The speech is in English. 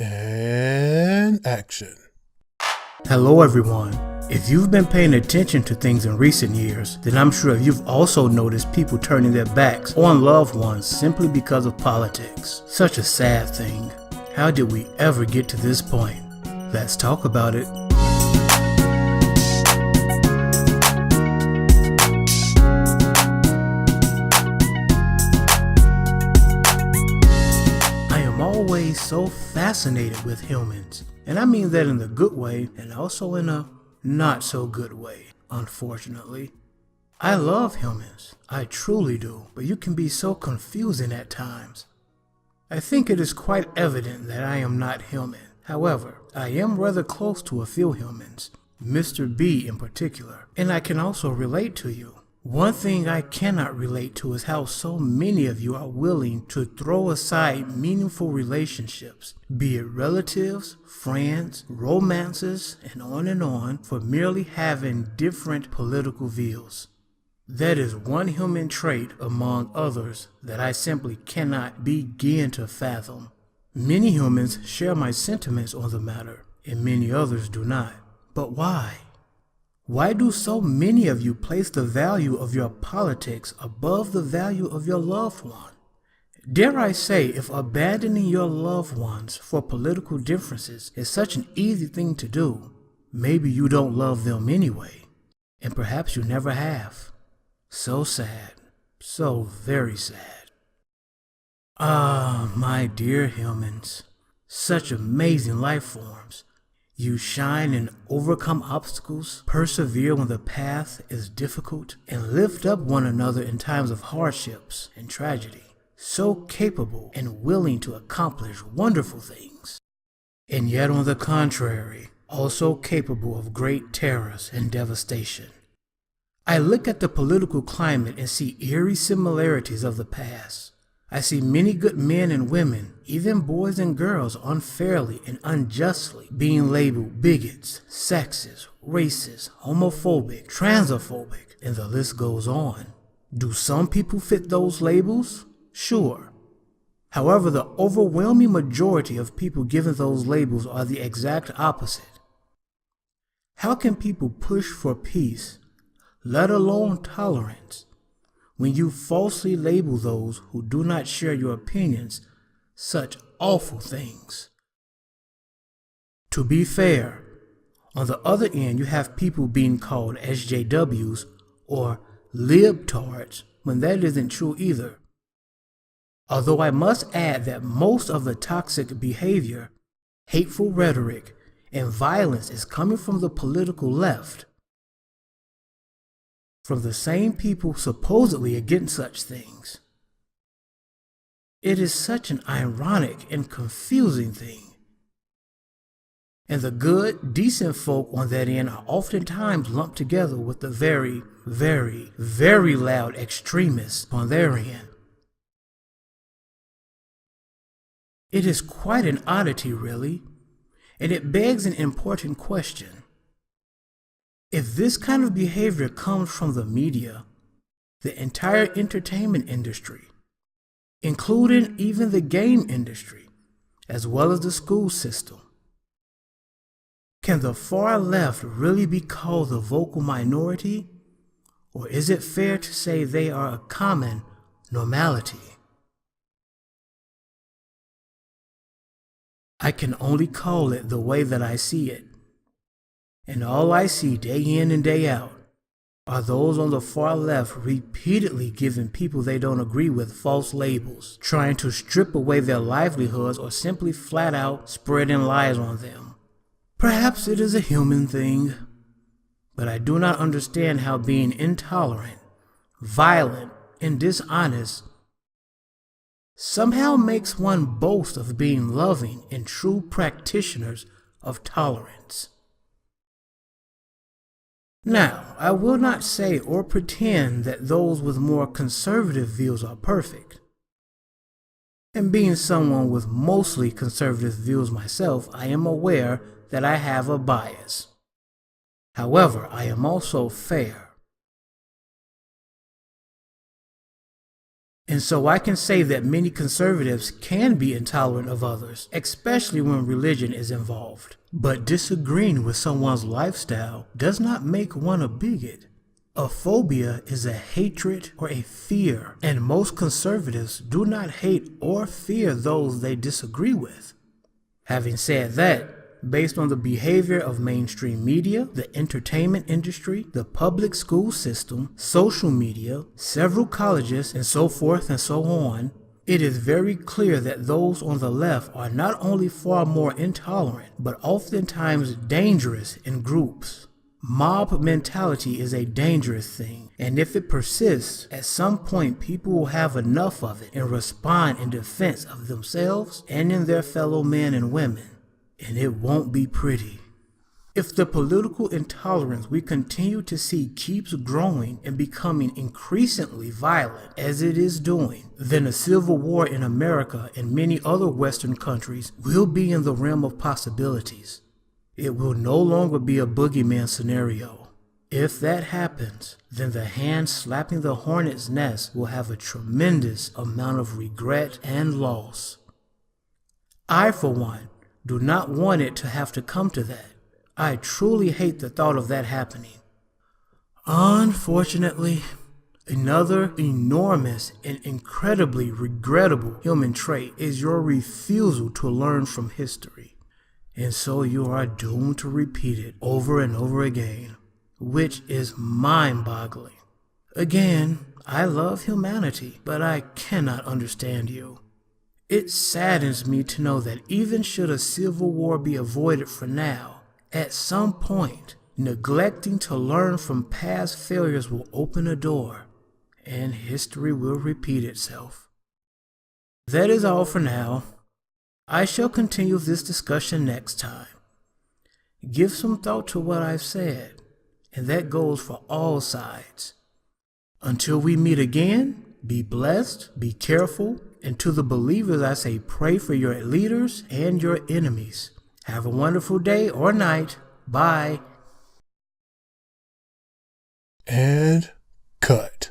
And action. Hello everyone. If you've been paying attention to things in recent years, then I'm sure you've also noticed people turning their backs on loved ones simply because of politics. Such a sad thing. How did we ever get to this point? Let's talk about it. I am always so fascinated with humans, and I mean that in the good way and also in a not so good way, unfortunately. I love humans, I truly do, but you can be so confusing at times. I think it is quite evident that I am not human. However, I am rather close to a few humans, Mr. B in particular, and I can also relate to you. One thing I cannot relate to is how so many of you are willing to throw aside meaningful relationships, be it relatives, friends, romances, and on, for merely having different political views. That is one human trait among others that I simply cannot begin to fathom. Many humans share my sentiments on the matter, and many others do not. But why? Why do so many of you place the value of your politics above the value of your loved one? Dare I say, if abandoning your loved ones for political differences is such an easy thing to do, maybe you don't love them anyway, and perhaps you never have. So sad, so very sad. Ah, my dear humans, such amazing life forms. You shine and overcome obstacles, persevere when the path is difficult, and lift up one another in times of hardships and tragedy. So capable and willing to accomplish wonderful things. And yet on the contrary, also capable of great terrors and devastation. I look at the political climate and see eerie similarities of the past. I see many good men and women, even boys and girls, unfairly and unjustly being labeled bigots, sexist, racist, homophobic, transphobic, and the list goes on. Do some people fit those labels? Sure. However, the overwhelming majority of people given those labels are the exact opposite. How can people push for peace, let alone tolerance, when you falsely label those who do not share your opinions such awful things? To be fair, on the other end you have people being called SJWs or libtards when that isn't true either. Although I must add that most of the toxic behavior, hateful rhetoric, and violence is coming from the political left. From the same people supposedly against such things. It is such an ironic and confusing thing. And the good, decent folk on that end are oftentimes lumped together with the very, very, very loud extremists on their end. It is quite an oddity, really, and it begs an important question. If this kind of behavior comes from the media, the entire entertainment industry, including even the game industry, as well as the school system, can the far left really be called the vocal minority? Or is it fair to say they are a common normality? I can only call it the way that I see it. And all I see day in and day out are those on the far left repeatedly giving people they don't agree with false labels, trying to strip away their livelihoods or simply flat out spreading lies on them. Perhaps it is a human thing, but I do not understand how being intolerant, violent, and dishonest somehow makes one boast of being loving and true practitioners of tolerance. Now, I will not say or pretend that those with more conservative views are perfect. And being someone with mostly conservative views myself, I am aware that I have a bias. However, I am also fair. And so I can say that many conservatives can be intolerant of others, especially when religion is involved. But disagreeing with someone's lifestyle does not make one a bigot. A phobia is a hatred or a fear, and most conservatives do not hate or fear those they disagree with. Having said that, based on the behavior of mainstream media, the entertainment industry, the public school system, social media, several colleges, and so forth and so on, it is very clear that those on the left are not only far more intolerant, but oftentimes dangerous in groups. Mob mentality is a dangerous thing, and if it persists, at some point people will have enough of it and respond in defense of themselves and in their fellow men and women. And it won't be pretty. If the political intolerance we continue to see keeps growing and becoming increasingly violent as it is doing, then a civil war in America and many other Western countries will be in the realm of possibilities. It will no longer be a boogeyman scenario. If that happens, then the hand slapping the hornet's nest will have a tremendous amount of regret and loss. I, for one, do not want it to have to come to that. I truly hate the thought of that happening. Unfortunately, another enormous and incredibly regrettable human trait is your refusal to learn from history. And so you are doomed to repeat it over and over again, which is mind-boggling. Again, I love humanity, but I cannot understand you. It saddens me to know that even should a civil war be avoided for now, at some point, neglecting to learn from past failures will open a door, and history will repeat itself. That is all for now. I shall continue this discussion next time. Give some thought to what I've said, and that goes for all sides. Until we meet again, be blessed, be careful, and to the believers I say pray for your leaders and your enemies. Have a wonderful day or night. Bye. And cut.